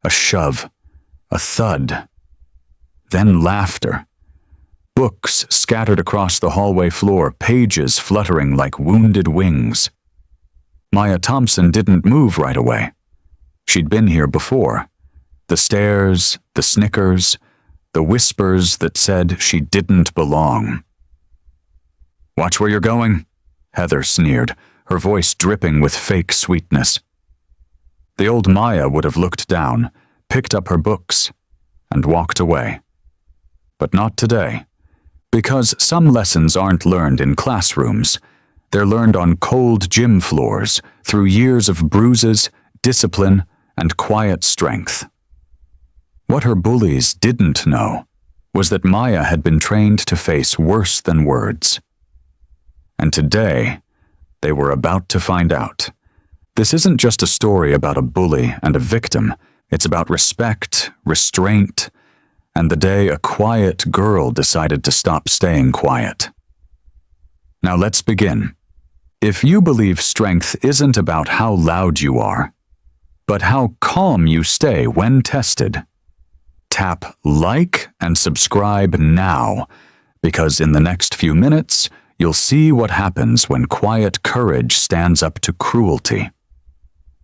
A shove. A thud. Then laughter. Books scattered across the hallway floor, pages fluttering like wounded wings. Maya Thompson didn't move right away. She'd been here before. The stares, the snickers, the whispers that said she didn't belong. "Watch where you're going," Heather sneered, her voice dripping with fake sweetness. The old Maya would have looked down, picked up her books, and walked away. But not today, because some lessons aren't learned in classrooms. They're learned on cold gym floors through years of bruises, discipline, and quiet strength. What her bullies didn't know was that Maya had been trained to face worse than words. And today, they were about to find out. This isn't just a story about a bully and a victim. It's about respect, restraint, and the day a quiet girl decided to stop staying quiet. Now let's begin. If you believe strength isn't about how loud you are, but how calm you stay when tested, tap like and subscribe now, because in the next few minutes, you'll see what happens when quiet courage stands up to cruelty.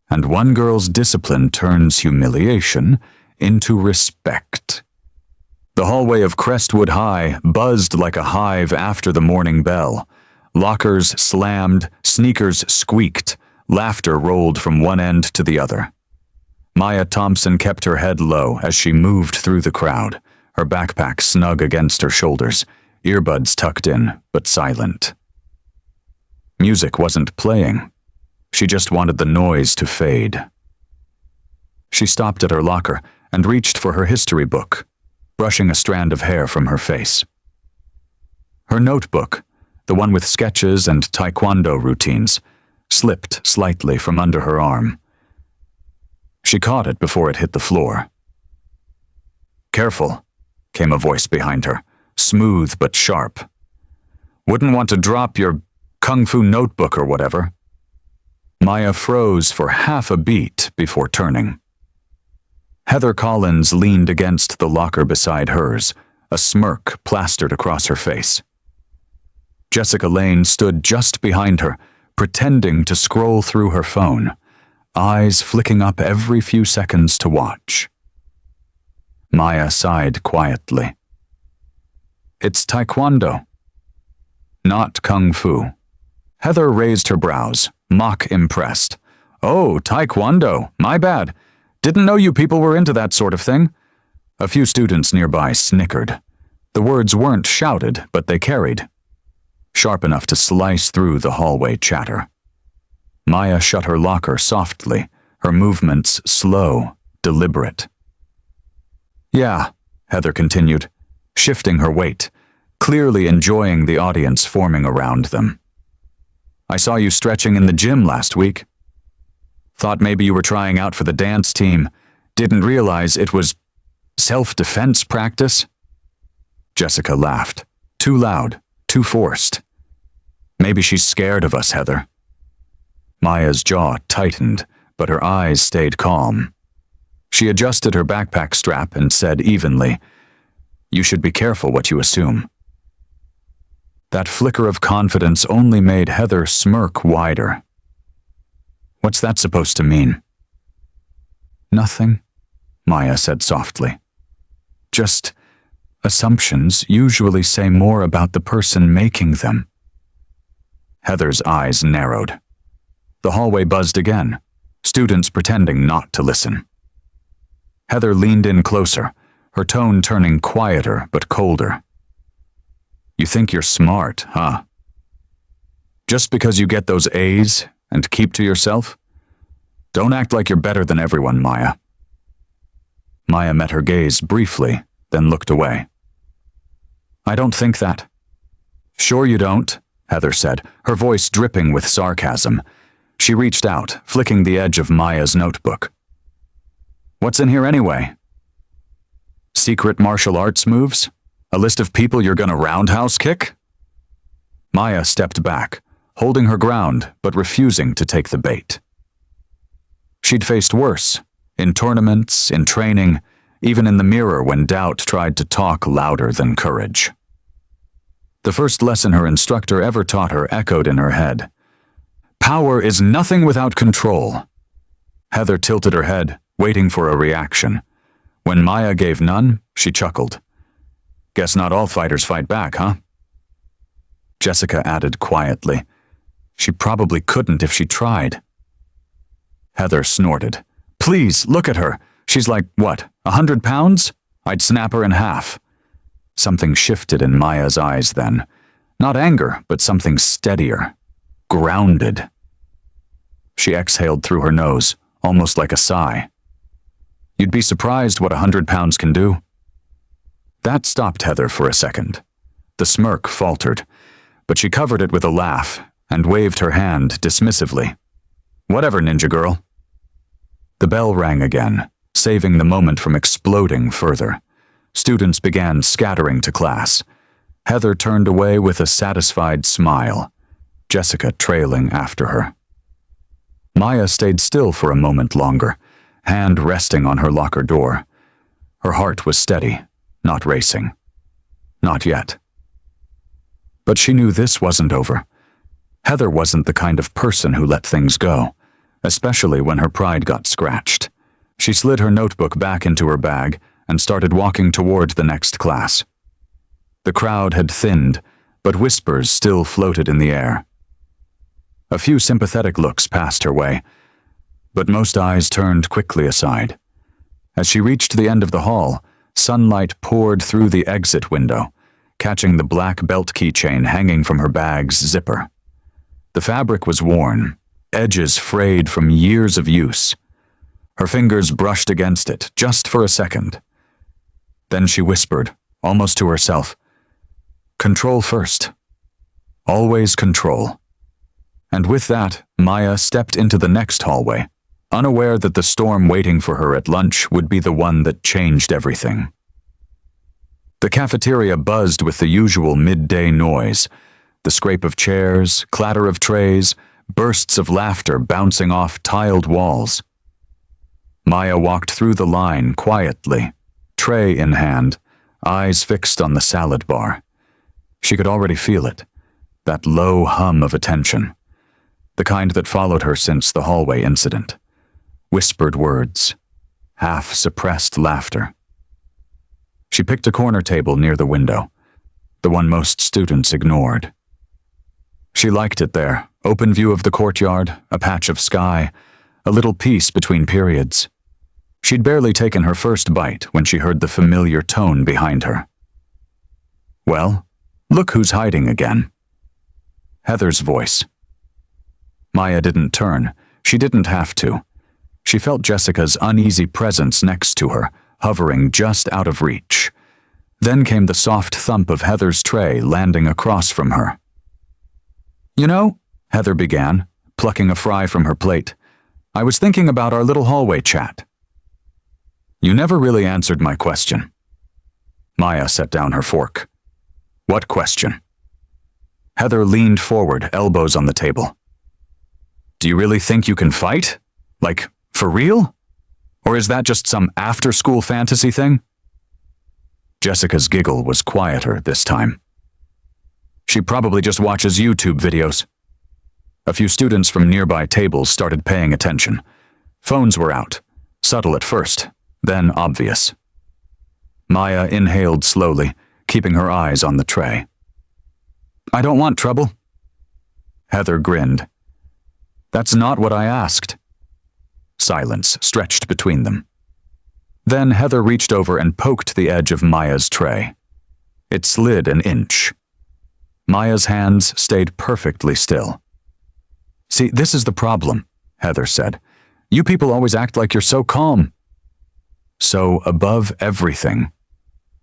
And one girl's discipline turns humiliation into respect. The hallway of Crestwood High buzzed like a hive after the morning bell. Lockers slammed, sneakers squeaked, laughter rolled from one end to the other. Maya Thompson kept her head low as she moved through the crowd, her backpack snug against her shoulders, earbuds tucked in, but silent. Music wasn't playing. She just wanted the noise to fade. She stopped at her locker and reached for her history book, brushing a strand of hair from her face. Her notebook, the one with sketches and Taekwondo routines, slipped slightly from under her arm. She caught it before it hit the floor. "Careful," came a voice behind her, smooth but sharp. "Wouldn't want to drop your kung fu notebook or whatever." Maya froze for half a beat before turning. Heather Collins leaned against the locker beside hers, a smirk plastered across her face. Jessica Lane stood just behind her, pretending to scroll through her phone, eyes flicking up every few seconds to watch. Maya sighed quietly. "It's Taekwondo, not Kung Fu." Heather raised her brows, mock impressed. "Oh, Taekwondo, my bad. Didn't know you people were into that sort of thing." A few students nearby snickered. The words weren't shouted, but they carried, sharp enough to slice through the hallway chatter. Maya shut her locker softly, her movements slow, deliberate. "Yeah," Heather continued, shifting her weight, clearly enjoying the audience forming around them. "I saw you stretching in the gym last week. Thought maybe you were trying out for the dance team. Didn't realize it was self-defense practice." Jessica laughed. Too loud, too forced. "Maybe she's scared of us, Heather." Maya's jaw tightened, but her eyes stayed calm. She adjusted her backpack strap and said evenly, "You should be careful what you assume." That flicker of confidence only made Heather smirk wider. "What's that supposed to mean?" "Nothing," Maya said softly. "Just assumptions usually say more about the person making them." Heather's eyes narrowed. The hallway buzzed again, students pretending not to listen. Heather leaned in closer, her tone turning quieter but colder. "You think you're smart, huh? Just because you get those A's and keep to yourself? Don't act like you're better than everyone, Maya." Maya met her gaze briefly, then looked away. "I don't think that." "Sure you don't," Heather said, her voice dripping with sarcasm. She reached out, flicking the edge of Maya's notebook. "What's in here anyway? Secret martial arts moves? A list of people you're gonna roundhouse kick?" Maya stepped back, holding her ground but refusing to take the bait. She'd faced worse, In tournaments, in training, even in the mirror when doubt tried to talk louder than courage. The first lesson her instructor ever taught her echoed in her head. Power is nothing without control. Heather tilted her head, waiting for a reaction. When Maya gave none, she chuckled. Guess not all fighters fight back, huh? Jessica added quietly. She probably couldn't if she tried. Heather snorted. Please, look at her. She's like, what, 100 pounds? I'd snap her in half. Something shifted in Maya's eyes then. Not anger, but something steadier. Grounded. She exhaled through her nose, almost like a sigh. You'd be surprised what 100 pounds can do. That stopped Heather for a second. The smirk faltered, but she covered it with a laugh and waved her hand dismissively. Whatever, ninja girl. The bell rang again, saving the moment from exploding further. Students began scattering to class. Heather turned away with a satisfied smile, Jessica trailing after her. Maya stayed still for a moment longer, hand resting on her locker door. Her heart was steady, not racing. Not yet. But she knew this wasn't over. Heather wasn't the kind of person who let things go, especially when her pride got scratched. She slid her notebook back into her bag and started walking toward the next class. The crowd had thinned, but whispers still floated in the air. A few sympathetic looks passed her way, but most eyes turned quickly aside. As she reached the end of the hall, sunlight poured through the exit window, catching the black belt keychain hanging from her bag's zipper. The fabric was worn, edges frayed from years of use. Her fingers brushed against it, just for a second. Then she whispered, almost to herself, "Control first. Always control." And with that, Maya stepped into the next hallway, unaware that the storm waiting for her at lunch would be the one that changed everything. The cafeteria buzzed with the usual midday noise, the scrape of chairs, clatter of trays, bursts of laughter bouncing off tiled walls. Maya walked through the line quietly, tray in hand, eyes fixed on the salad bar. She could already feel it, that low hum of attention, the kind that followed her since the hallway incident. Whispered words, half-suppressed laughter. She picked a corner table near the window, the one most students ignored. She liked it there, open view of the courtyard, a patch of sky, a little peace between periods. She'd barely taken her first bite when she heard the familiar tone behind her. Well, look who's hiding again. Heather's voice. Maya didn't turn. She didn't have to. She felt Jessica's uneasy presence next to her, hovering just out of reach. Then came the soft thump of Heather's tray landing across from her. You know, Heather began, plucking a fry from her plate, I was thinking about our little hallway chat. You never really answered my question. Maya set down her fork. What question? Heather leaned forward, elbows on the table. Do you really think you can fight? Like, for real? Or is that just some after-school fantasy thing? Jessica's giggle was quieter this time. She probably just watches YouTube videos. A few students from nearby tables started paying attention. Phones were out, subtle at first, then obvious. Maya inhaled slowly, keeping her eyes on the tray. I don't want trouble. Heather grinned. That's not what I asked. Silence stretched between them. Then Heather reached over and poked the edge of Maya's tray. It slid an inch. Maya's hands stayed perfectly still. See, this is the problem, Heather said. You people always act like you're so calm. So above everything.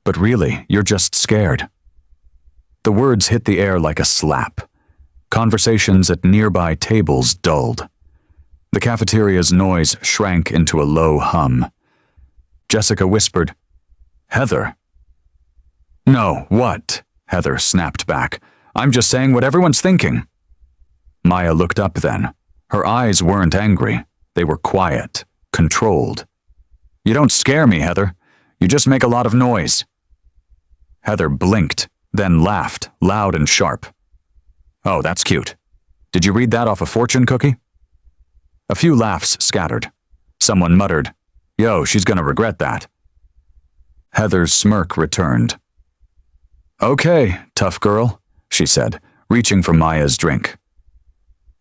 But really, you're just scared. The words hit the air like a slap. Conversations at nearby tables dulled. The cafeteria's noise shrank into a low hum. Jessica whispered, Heather. No, what? Heather snapped back. I'm just saying what everyone's thinking. Maya looked up then. Her eyes weren't angry. They were quiet, controlled, You don't scare me, Heather. You just make a lot of noise. Heather blinked, then laughed, loud and sharp. Oh, that's cute. Did you read that off a fortune cookie? A few laughs scattered. Someone muttered, Yo, she's gonna regret that. Heather's smirk returned. Okay, tough girl, she said, reaching for Maya's drink.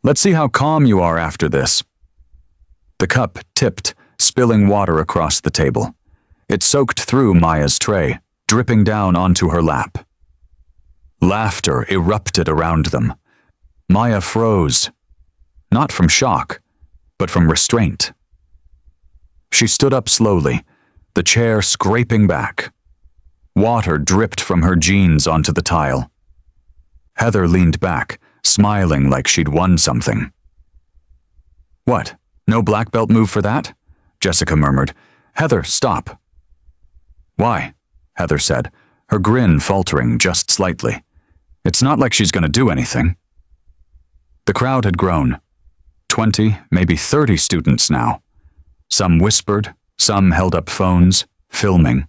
Let's see how calm you are after this. The cup tipped, spilling water across the table. It soaked through Maya's tray, dripping down onto her lap. Laughter erupted around them. Maya froze, not from shock, but from restraint. She stood up slowly, the chair scraping back. Water dripped from her jeans onto the tile. Heather leaned back, smiling like she'd won something. What? No black belt move for that? Jessica murmured. Heather, stop. Why? Heather said, her grin faltering just slightly. It's not like she's going to do anything. The crowd had grown. 20, maybe 30 students now. Some whispered, some held up phones, filming.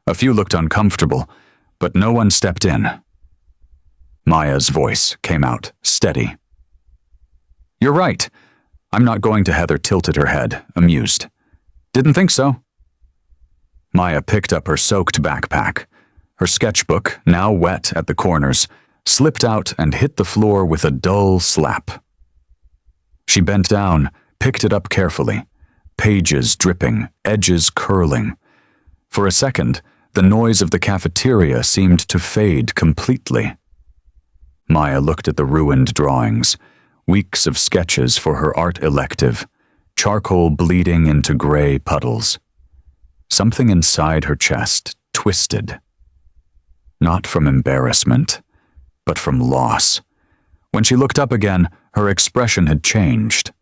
A few looked uncomfortable, but no one stepped in. Maya's voice came out, steady. You're right. I'm not going to. Heather tilted her head, amused. Didn't think so. Maya picked up her soaked backpack. Her sketchbook, now wet at the corners, slipped out and hit the floor with a dull slap. She bent down, picked it up carefully, pages dripping, edges curling. For a second, the noise of the cafeteria seemed to fade completely. Maya looked at the ruined drawings, weeks of sketches for her art elective, charcoal bleeding into gray puddles. Something inside her chest twisted. Not from embarrassment, but from loss. When she looked up again, her expression had changed.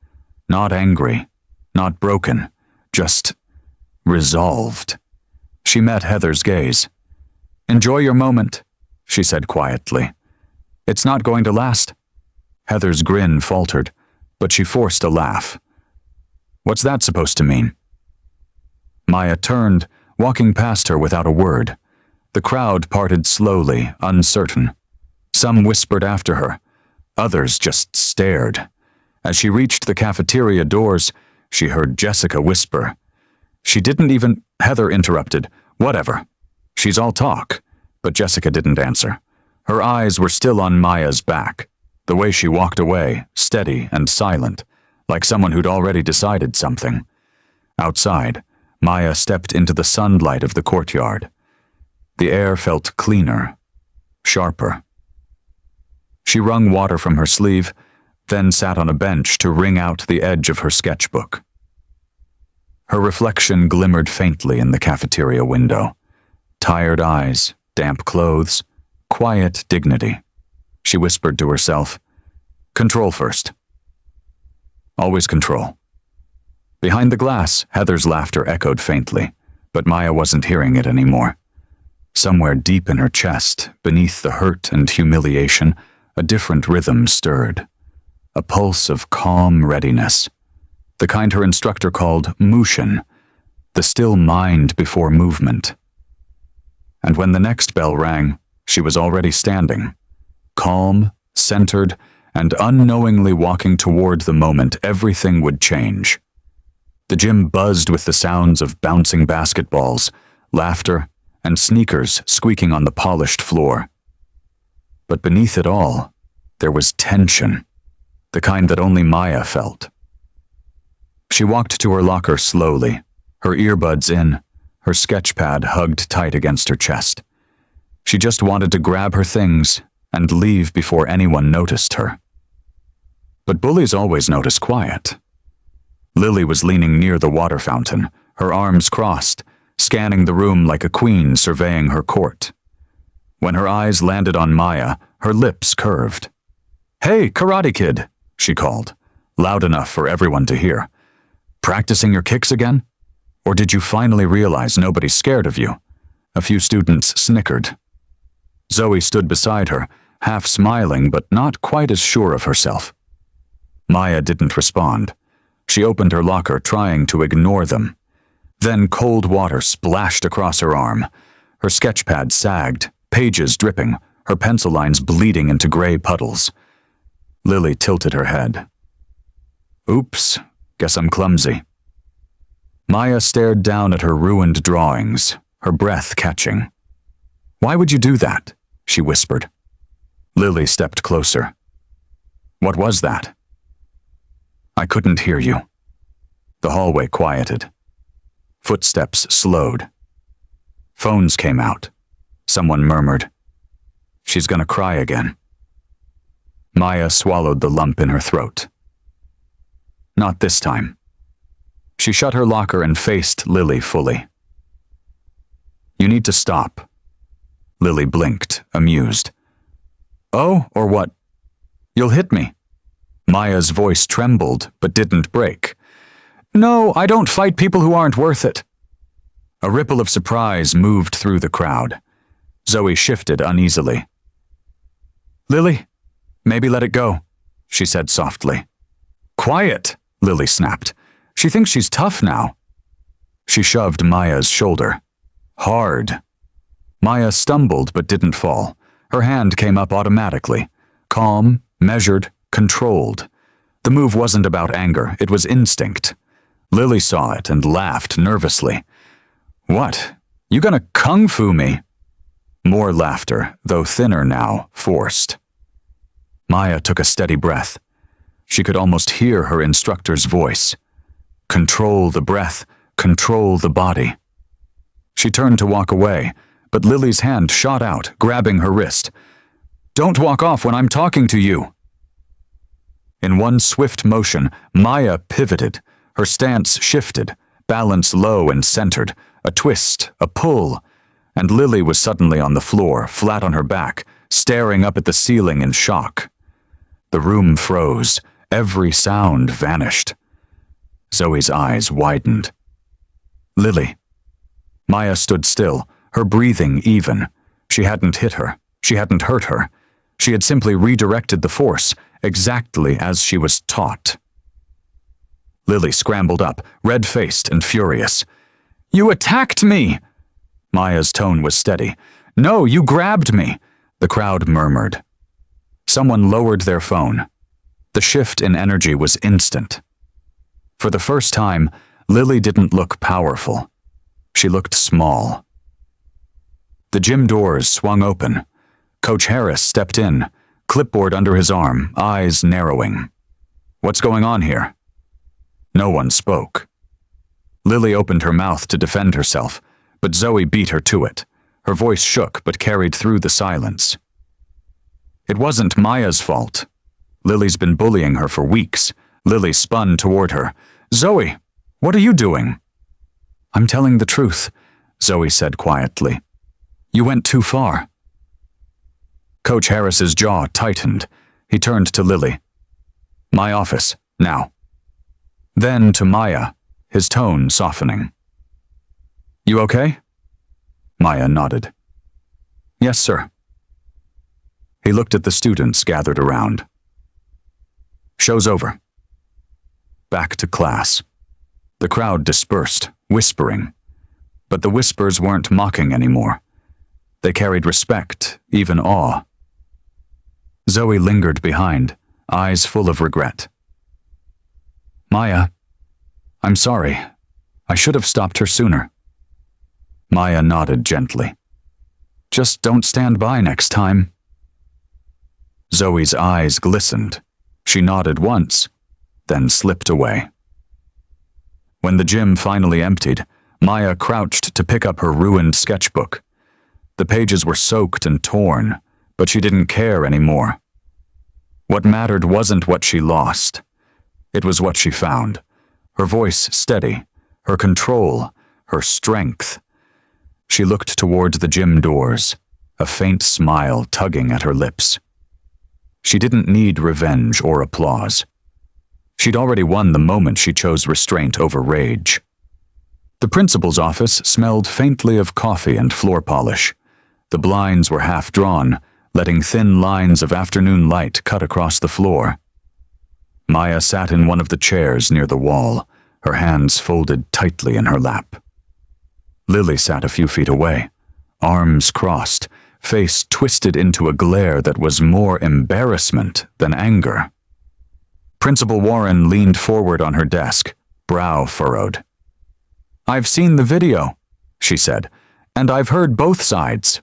Not angry, not broken, just resolved. She met Heather's gaze. Enjoy your moment, she said quietly. It's not going to last. Heather's grin faltered, but she forced a laugh. What's that supposed to mean? Maya turned, walking past her without a word. The crowd parted slowly, uncertain. Some whispered after her. Others just stared. As she reached the cafeteria doors, she heard Jessica whisper. She didn't even... Heather interrupted. Whatever. She's all talk. But Jessica didn't answer. Her eyes were still on Maya's back, the way she walked away, steady and silent, like someone who'd already decided something. Outside, Maya stepped into the sunlight of the courtyard. The air felt cleaner, sharper. She wrung water from her sleeve, then sat on a bench to wring out the edge of her sketchbook. Her reflection glimmered faintly in the cafeteria window. Tired eyes, damp clothes, quiet dignity. She whispered to herself, Control first. Always control. Behind the glass, Heather's laughter echoed faintly, but Maya wasn't hearing it anymore. Somewhere deep in her chest, beneath the hurt and humiliation, a different rhythm stirred. A pulse of calm readiness. The kind her instructor called mushin, the still mind before movement. And when the next bell rang, she was already standing, calm, centered, and unknowingly walking toward the moment everything would change. The gym buzzed with the sounds of bouncing basketballs, laughter, and sneakers squeaking on the polished floor. But beneath it all, there was tension, the kind that only Maya felt. She walked to her locker slowly, her earbuds in, her sketchpad hugged tight against her chest. She just wanted to grab her things and leave before anyone noticed her. But bullies always notice quiet. Lily was leaning near the water fountain, her arms crossed, scanning the room like a queen surveying her court. When her eyes landed on Maya, her lips curved. "Hey, Karate Kid," she called, loud enough for everyone to hear. "Practicing your kicks again? Or did you finally realize nobody's scared of you?" A few students snickered. Zoe stood beside her, half smiling but not quite as sure of herself. Maya didn't respond. She opened her locker, trying to ignore them. Then cold water splashed across her arm. Her sketchpad sagged, pages dripping, her pencil lines bleeding into gray puddles. Lily tilted her head. Oops, guess I'm clumsy. Maya stared down at her ruined drawings, her breath catching. Why would you do that? She whispered. Lily stepped closer. What was that? I couldn't hear you. The hallway quieted. Footsteps slowed. Phones came out. Someone murmured, "She's gonna cry again." Maya swallowed the lump in her throat. Not this time. She shut her locker and faced Lily fully. You need to stop. Lily blinked, amused. Oh, or what? You'll hit me. Maya's voice trembled, but didn't break. No, I don't fight people who aren't worth it. A ripple of surprise moved through the crowd. Zoe shifted uneasily. Lily, maybe let it go, she said softly. Quiet, Lily snapped. She thinks she's tough now. She shoved Maya's shoulder. Hard. Maya stumbled but didn't fall. Her hand came up automatically. Calm, measured, controlled. The move wasn't about anger, it was instinct. Lily saw it and laughed nervously. What? You gonna kung fu me? More laughter, though thinner now, forced. Maya took a steady breath. She could almost hear her instructor's voice. Control the breath, control the body. She turned to walk away, but Lily's hand shot out, grabbing her wrist. Don't walk off when I'm talking to you. In one swift motion, Maya pivoted. Her stance shifted, balance low and centered, a twist, a pull, and Lily was suddenly on the floor, flat on her back, staring up at the ceiling in shock. The room froze. Every sound vanished. Zoe's eyes widened. Lily. Maya stood still, her breathing even. She hadn't hit her. She hadn't hurt her. She had simply redirected the force, exactly as she was taught. Lily scrambled up, red-faced and furious. You attacked me! Maya's tone was steady. No, you grabbed me, the crowd murmured. Someone lowered their phone. The shift in energy was instant. For the first time, Lily didn't look powerful. She looked small. The gym doors swung open. Coach Harris stepped in, clipboard under his arm, eyes narrowing. What's going on here? No one spoke. Lily opened her mouth to defend herself, but Zoe beat her to it. Her voice shook but carried through the silence. It wasn't Maya's fault. Lily's been bullying her for weeks. Lily spun toward her. Zoe, what are you doing? I'm telling the truth, Zoe said quietly. You went too far. Coach Harris's jaw tightened. He turned to Lily. My office, now. Then to Maya, his tone softening. You okay? Maya nodded. Yes, sir. He looked at the students gathered around. Show's over. Back to class. The crowd dispersed, whispering. But the whispers weren't mocking anymore. They carried respect, even awe. Zoe lingered behind, eyes full of regret. Maya, I'm sorry. I should have stopped her sooner. Maya nodded gently. Just don't stand by next time. Zoe's eyes glistened. She nodded once, then slipped away. When the gym finally emptied, Maya crouched to pick up her ruined sketchbook. The pages were soaked and torn, but she didn't care anymore. What mattered wasn't what she lost. It was what she found. Her voice steady, her control, her strength. She looked towards the gym doors, a faint smile tugging at her lips. She didn't need revenge or applause. She'd already won the moment she chose restraint over rage. The principal's office smelled faintly of coffee and floor polish. The blinds were half drawn, letting thin lines of afternoon light cut across the floor. Maya sat in one of the chairs near the wall, her hands folded tightly in her lap. Lily sat a few feet away, arms crossed, face twisted into a glare that was more embarrassment than anger. Principal Warren leaned forward on her desk, brow furrowed. "I've seen the video," she said, "and I've heard both sides."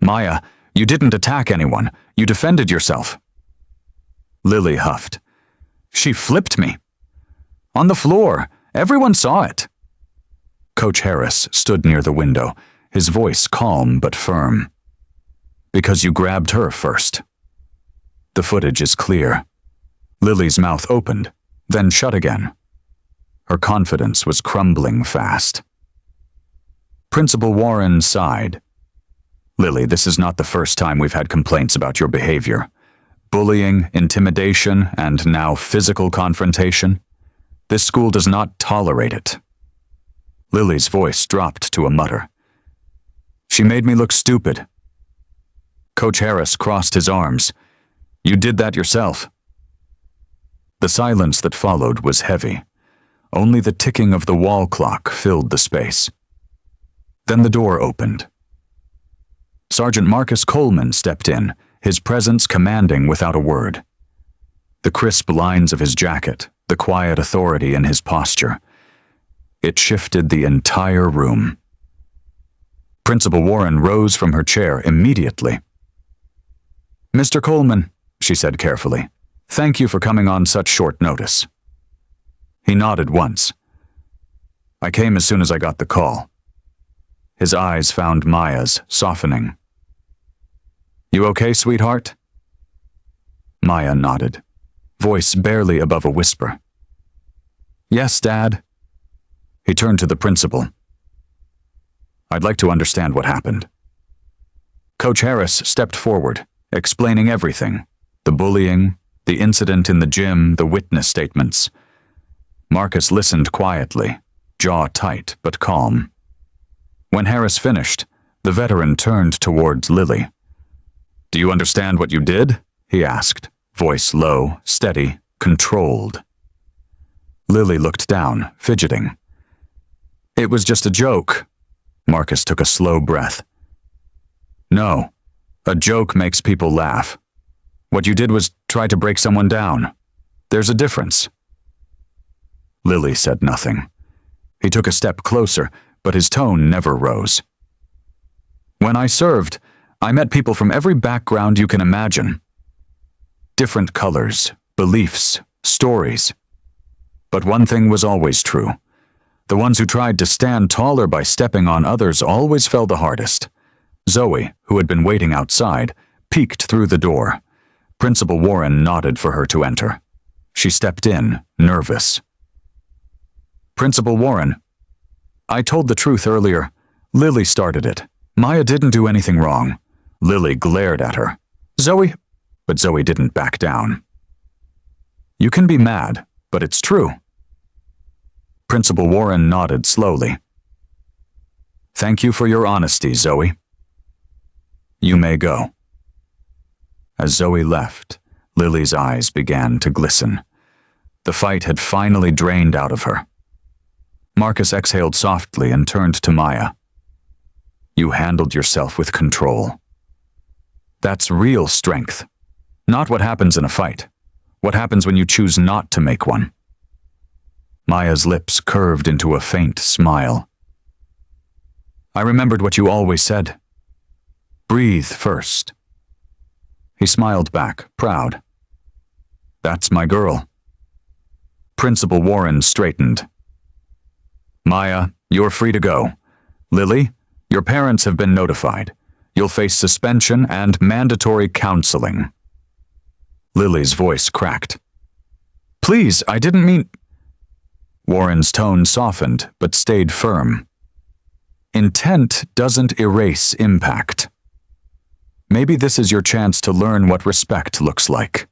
"Maya, you didn't attack anyone. You defended yourself." Lily huffed. "She flipped me. On the floor. Everyone saw it." Coach Harris stood near the window, his voice calm but firm. "Because you grabbed her first." The footage is clear. Lily's mouth opened, then shut again. Her confidence was crumbling fast. Principal Warren sighed. "Lily, this is not the first time we've had complaints about your behavior. Bullying, intimidation, and now physical confrontation. This school does not tolerate it." Lily's voice dropped to a mutter. "She made me look stupid." Coach Harris crossed his arms. "You did that yourself." The silence that followed was heavy. Only the ticking of the wall clock filled the space. Then the door opened. Sergeant Marcus Coleman stepped in, his presence commanding without a word. The crisp lines of his jacket, the quiet authority in his posture. It shifted the entire room. Principal Warren rose from her chair immediately. "Mr. Coleman," she said carefully, "thank you for coming on such short notice." He nodded once. "I came as soon as I got the call." His eyes found Maya's, softening. "You okay, sweetheart?" Maya nodded, voice barely above a whisper. "Yes, Dad." He turned to the principal. "I'd like to understand what happened." Coach Harris stepped forward, explaining everything: the bullying, the incident in the gym, the witness statements. Marcus listened quietly, jaw tight but calm. When Harris finished, the veteran turned towards Lily. "Do you understand what you did?" he asked, voice low, steady, controlled. Lily looked down, fidgeting. "It was just a joke." Marcus took a slow breath. "No, a joke makes people laugh. What you did was try to break someone down. There's a difference." Lily said nothing. He took a step closer, but his tone never rose. "When I served, I met people from every background you can imagine. Different colors, beliefs, stories. But one thing was always true. The ones who tried to stand taller by stepping on others always fell the hardest." Zoe, who had been waiting outside, peeked through the door. Principal Warren nodded for her to enter. She stepped in, nervous. "Principal Warren, I told the truth earlier. Lily started it. Maya didn't do anything wrong." Lily glared at her. "Zoe," but Zoe didn't back down. "You can be mad, but it's true." Principal Warren nodded slowly. "Thank you for your honesty, Zoe. You may go." As Zoe left, Lily's eyes began to glisten. The fight had finally drained out of her. Marcus exhaled softly and turned to Maya. "You handled yourself with control. That's real strength. Not what happens in a fight. What happens when you choose not to make one." Maya's lips curved into a faint smile. "I remembered what you always said. Breathe first." He smiled back, proud. "That's my girl." Principal Warren straightened. "Maya, you're free to go. Lily, your parents have been notified. You'll face suspension and mandatory counseling." Lily's voice cracked. "Please, I didn't mean—" Warren's tone softened but stayed firm. "Intent doesn't erase impact. Maybe this is your chance to learn what respect looks like."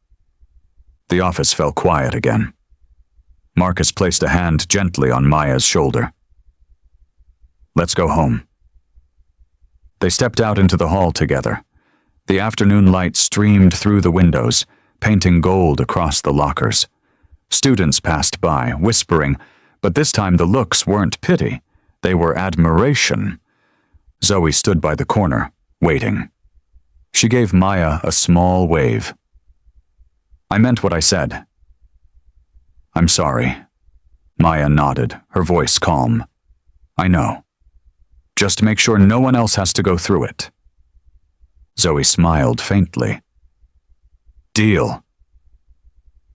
The office fell quiet again. Marcus placed a hand gently on Maya's shoulder. "Let's go home." They stepped out into the hall together. The afternoon light streamed through the windows, painting gold across the lockers. Students passed by, whispering, but this time the looks weren't pity. They were admiration. Zoe stood by the corner, waiting. She gave Maya a small wave. I meant what I said. I'm sorry. Maya nodded, her voice calm. I know. Just make sure no one else has to go through it. Zoe smiled faintly. Deal.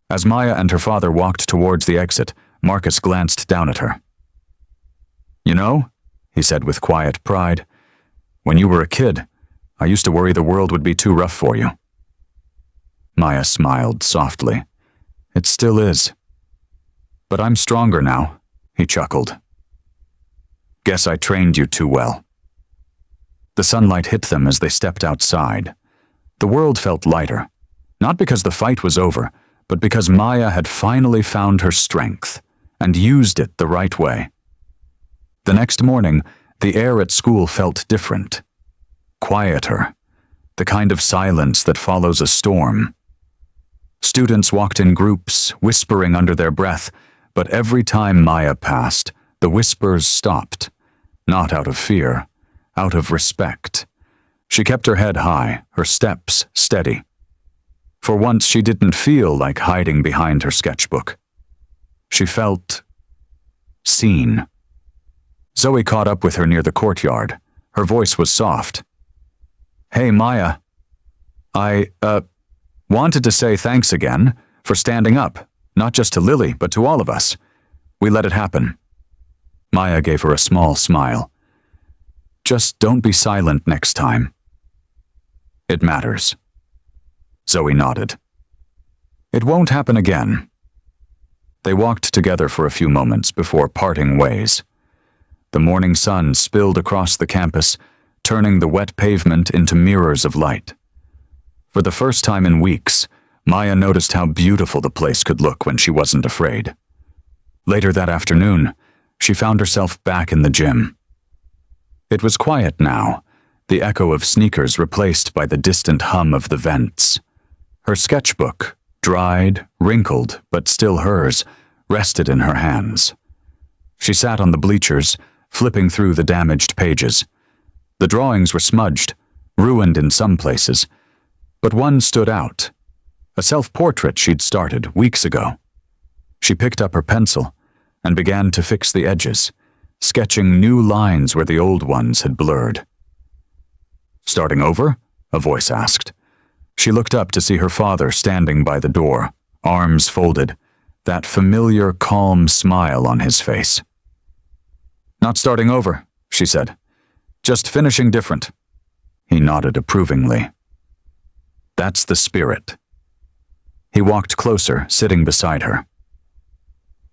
As Maya and her father walked towards the exit, Marcus glanced down at her. You know, he said with quiet pride, when you were a kid, I used to worry the world would be too rough for you. Maya smiled softly. It still is. But I'm stronger now, he chuckled. Guess I trained you too well. The sunlight hit them as they stepped outside. The world felt lighter, not because the fight was over, but because Maya had finally found her strength and used it the right way. The next morning, the air at school felt different. Quieter, the kind of silence that follows a storm. Students walked in groups, whispering under their breath, but every time Maya passed, the whispers stopped, not out of fear, out of respect. She kept her head high, her steps steady. For once, she didn't feel like hiding behind her sketchbook. She felt seen. Zoe caught up with her near the courtyard. Her voice was soft. Hey, Maya. I, wanted to say thanks again for standing up, not just to Lily, but to all of us. We let it happen. Maya gave her a small smile. Just don't be silent next time. It matters. Zoe nodded. It won't happen again. They walked together for a few moments before parting ways. The morning sun spilled across the campus, turning the wet pavement into mirrors of light. For the first time in weeks, Maya noticed how beautiful the place could look when she wasn't afraid. Later that afternoon, she found herself back in the gym. It was quiet now, the echo of sneakers replaced by the distant hum of the vents. Her sketchbook, dried, wrinkled, but still hers, rested in her hands. She sat on the bleachers, flipping through the damaged pages. The drawings were smudged, ruined in some places, but one stood out, a self-portrait she'd started weeks ago. She picked up her pencil and began to fix the edges, sketching new lines where the old ones had blurred. Starting over? A voice asked. She looked up to see her father standing by the door, arms folded, that familiar, calm smile on his face. Not starting over, she said. Just finishing different. He nodded approvingly. That's the spirit. He walked closer, sitting beside her.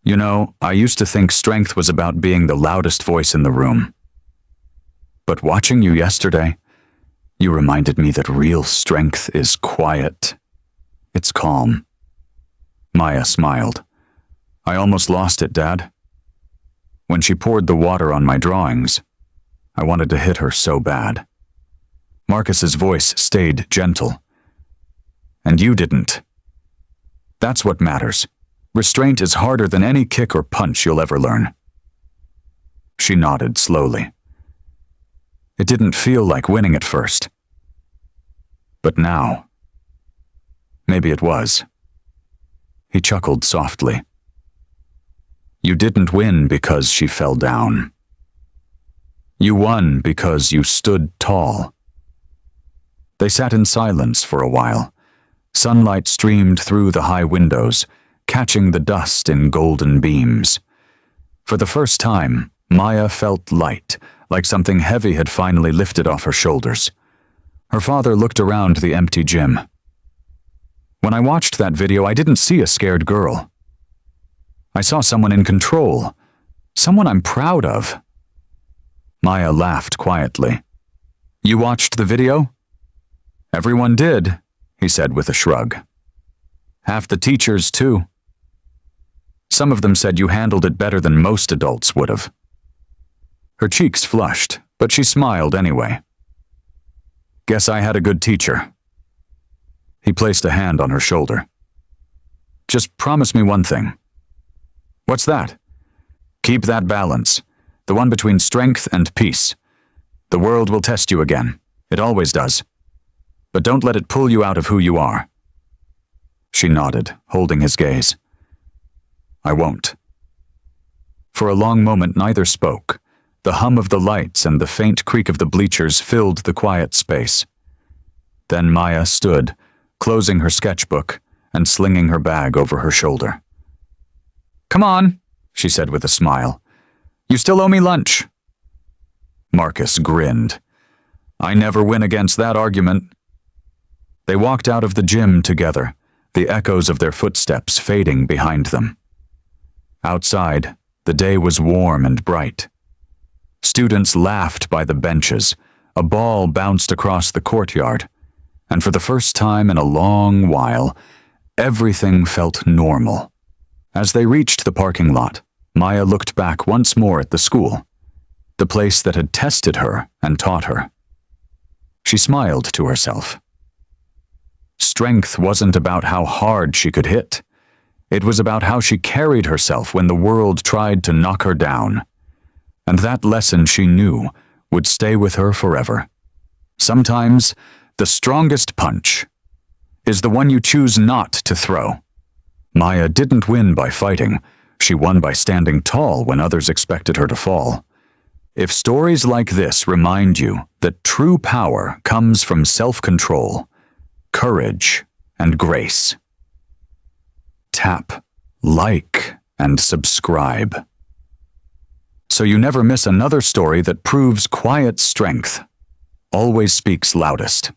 You know, I used to think strength was about being the loudest voice in the room. But watching you yesterday, you reminded me that real strength is quiet. It's calm. Maya smiled. I almost lost it, Dad. When she poured the water on my drawings, I wanted to hit her so bad. Marcus's voice stayed gentle. And you didn't. That's what matters. Restraint is harder than any kick or punch you'll ever learn. She nodded slowly. It didn't feel like winning at first. But now, maybe it was. He chuckled softly. You didn't win because she fell down. You won because you stood tall. They sat in silence for a while. Sunlight streamed through the high windows, catching the dust in golden beams. For the first time, Maya felt light, like something heavy had finally lifted off her shoulders. Her father looked around the empty gym. When I watched that video, I didn't see a scared girl. I saw someone in control, someone I'm proud of. Maya laughed quietly. You watched the video? Everyone did, he said with a shrug. Half the teachers, too. Some of them said you handled it better than most adults would have. Her cheeks flushed, but she smiled anyway. Guess I had a good teacher. He placed a hand on her shoulder. Just promise me one thing. What's that? Keep that balance. The one between strength and peace. The world will test you again. It always does. But don't let it pull you out of who you are. She nodded, holding his gaze. I won't. For a long moment, neither spoke. The hum of the lights and the faint creak of the bleachers filled the quiet space. Then Maya stood, closing her sketchbook and slinging her bag over her shoulder. Come on, she said with a smile. You still owe me lunch. Marcus grinned. I never win against that argument. They walked out of the gym together, the echoes of their footsteps fading behind them. Outside, the day was warm and bright. Students laughed by the benches, a ball bounced across the courtyard, and for the first time in a long while, everything felt normal. As they reached the parking lot, Maya looked back once more at the school, the place that had tested her and taught her. She smiled to herself. Strength wasn't about how hard she could hit. It was about how she carried herself when the world tried to knock her down. And that lesson she knew would stay with her forever. Sometimes, the strongest punch is the one you choose not to throw. Maya didn't win by fighting. She won by standing tall when others expected her to fall. If stories like this remind you that true power comes from self-control, courage, and grace, tap, like, and subscribe, so you never miss another story that proves quiet strength always speaks loudest.